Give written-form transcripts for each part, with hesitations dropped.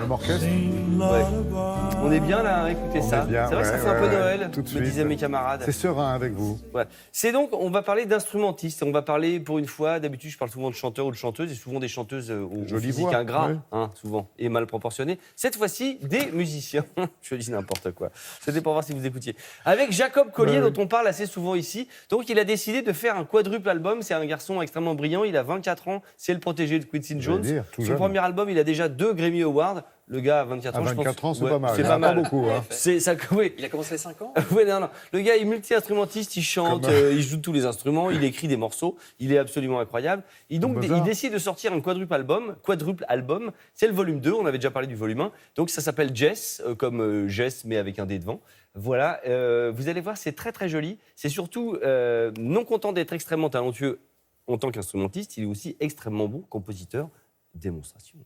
Même orchestre. Ouais. On est bien là, écoutez ça. Bien, C'est vrai que ça fait un peu Noël, tout de me suite. disaient mes camarades. C'est serein avec vous. Ouais. C'est donc, on va parler d'instrumentistes. On va parler, pour une fois, d'habitude, je parle souvent de chanteurs ou de chanteuses, et souvent des chanteuses au Jolie physique voix, ingrat, ouais. hein, souvent, et mal proportionné. Cette fois-ci, des musiciens. Je dis n'importe quoi. C'était pour voir si vous écoutiez. Avec Jacob Collier, Ouais. dont on parle assez souvent ici. Donc, il a décidé de faire un quadruple album. C'est un garçon extrêmement brillant. Il a 24 ans. C'est le protégé de Quincy Jones. dire, tout Son jeune. premier album, il a déjà 2 Grammy Awards. Le gars à 24 ans, À je pense. 24 ans, c'est ouais, pas mal. C'est Hein, pas mal. beaucoup. Hein. C'est ça, oui. Il a commencé à 5 ans. Ouais, non. Le gars est multi-instrumentiste, il chante, il joue tous les instruments, il écrit des morceaux, il est absolument incroyable. Il décide de sortir un quadruple album. C'est le volume 2, on avait déjà parlé du volume 1. Donc ça s'appelle Jess, comme Jess, mais avec un D devant. Voilà, vous allez voir, c'est très très joli. C'est surtout, non content d'être extrêmement talentueux en tant qu'instrumentiste, il est aussi extrêmement bon compositeur. Démonstration.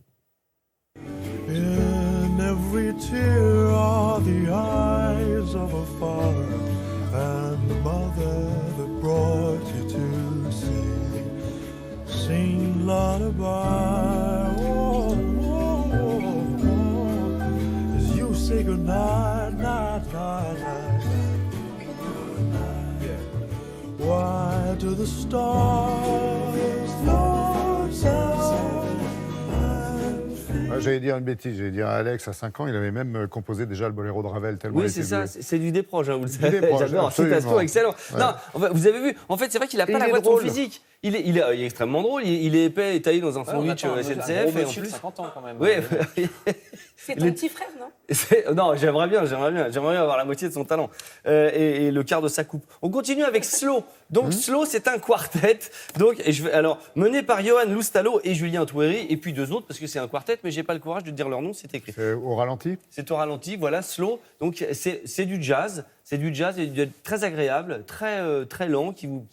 In every tear are the eyes of a father and mother that brought you to see. Sing lullaby, oh, oh, oh, oh, as you say goodnight, night, night, night, night. Why do the stars fall down? J'allais dire une bêtise, j'allais dire à Alex, à 5 ans, il avait même composé déjà le boléro de Ravel, tellement Oui, il c'est était ça, doué. c'est du Desproges, hein, vous le savez. Desproges, J'adore, absolument. citation excellent. Ouais. Non, vous avez vu, en fait, c'est vrai qu'il n'a Et pas la il est voix de son drôle. physique. Il est extrêmement drôle, il est épais et taillé dans un sandwich SNCF. Un gros Et en monsieur de plus, 50 ans quand même. oui, C'est ton petit frère, non? non, j'aimerais bien avoir la moitié de son talent et le quart de sa coupe. On continue avec Slow. Donc Slow, c'est un quartet. Donc, alors mené par Johan Loustalo et Julien Touéry, et puis 2 autres parce que c'est un quartet, mais j'ai pas le courage de dire leur nom. C'est écrit. C'est au ralenti. C'est au ralenti, voilà, Slow. Donc c'est du jazz, et du jazz très agréable, très lent, qui vous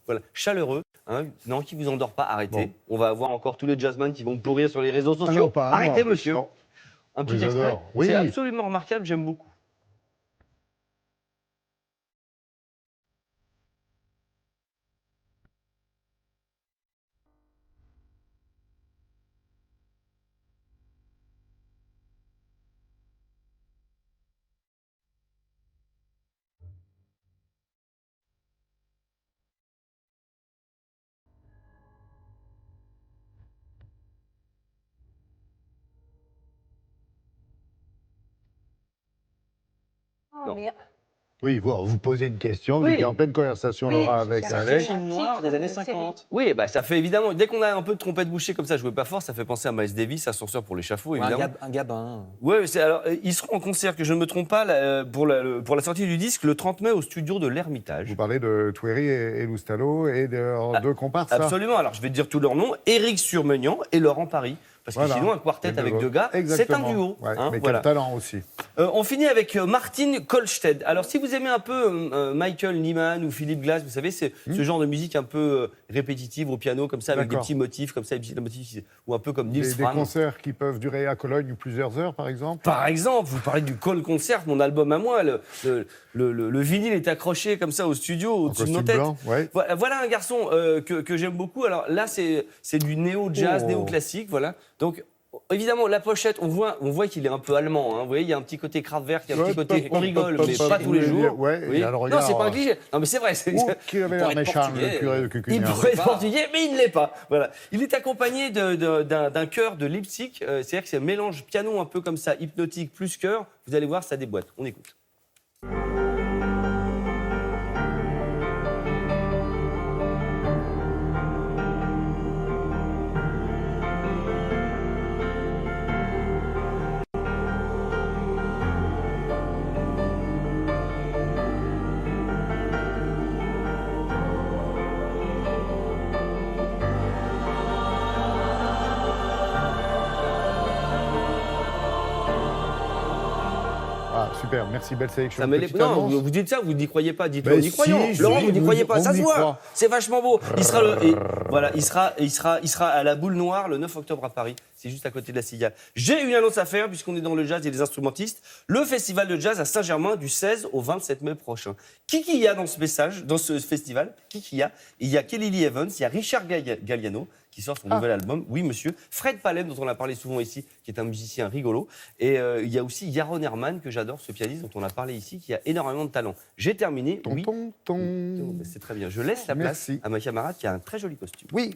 voilà, chaleureux, hein, non, qui vous endort pas. Arrêtez. Bon. On va avoir encore tous les jazzmen qui vont me pourrir sur les réseaux sociaux. non, pas, Arrêtez, non. monsieur. Non. Un petit Oui, extrait. j'adore. Oui. C'est absolument remarquable, j'aime beaucoup. Oh, Non. mais Oui, vous posez une question, vous Oui. étiez en pleine conversation, Oui, Laura, avec c'est un Alex. Film noir des années 50. Oui, bah ça fait évidemment. Dès qu'on a un peu de trompette bouchée comme ça, jouer pas fort, ça fait penser à Miles Davis, Ascenseur pour l'échafaud, évidemment. Un gabin. Ouais, alors ils seront en concert, que je ne me trompe pas, pour la sortie du disque le 30 mai au studio de l'Ermitage. Vous parlez de Touéry et Loustalo et de 2 comparses, ça. Absolument. Alors je vais te dire tous leurs noms Éric Surmenian et Laurent Paris. Parce que Voilà. sinon, un quartet Et avec 2 gars, c'est un Exactement. duo. Ouais, hein, mais voilà. quel talent aussi. On finit avec Martin Kolstedt. Alors, si vous aimez un peu Michael Nyman ou Philip Glass, vous savez, c'est ce genre de musique un peu répétitive au piano, comme ça, avec des D'accord. petits motifs, comme ça, des petits motifs, ou un peu comme Nils Des Fram. concerts qui peuvent durer à Cologne plusieurs heures, par exemple. Par exemple, vous parlez du Call Concert, mon album à moi, le vinyle est accroché comme ça au studio, En au-dessus de nos costume têtes. blanc, ouais. Voilà un garçon que j'aime beaucoup. Alors là, c'est du néo-jazz, Oh. néo-classique, voilà. Donc, évidemment, la pochette, on voit qu'il est un peu allemand. Hein. Vous voyez, il y a un petit côté Kraftwerk, il y a un petit côté, on rigole, mais pas tous les jours. Ouais, Oui. il a le Non, regard, c'est pas un cliché. Non, mais c'est vrai. Oh, qui avait l'air être méchant, portugais, le curé de Il Cucugnan. pourrait être portugais, mais il ne l'est pas. Voilà. Il est accompagné d'un chœur de Leipzig. C'est-à-dire que c'est un mélange piano un peu comme ça, hypnotique plus chœur. Vous allez voir, ça déboîte. On écoute. Ah, super, merci, belle sélection. Ça met les... Petite Non, annonce. vous dites ça, vous n'y croyez pas. Dites-le, Mais on y croyons. si, Laurent, si, vous n'y croyez pas. on Ça y se voit. croit. C'est vachement beau. Il sera à la Boule Noire le 9 octobre à Paris. C'est juste à côté de la Cigale. J'ai une annonce à faire, puisqu'on est dans le jazz et les instrumentistes. Le festival de jazz à Saint-Germain du 16 au 27 mai prochain. Qui y a dans ce festival? Qui y a? Il y a Kelly Lee Evans, il y a Richard Galliano, qui sort son nouvel album. Oui, monsieur. Fred Palem, dont on a parlé souvent ici, qui est un musicien rigolo. Et il y a aussi Yaron Herman, que j'adore, ce pianiste dont on a parlé ici, qui a énormément de talent. J'ai terminé. Oui. Ton. C'est très bien. Je laisse la place à ma camarade qui a un très joli costume. Oui.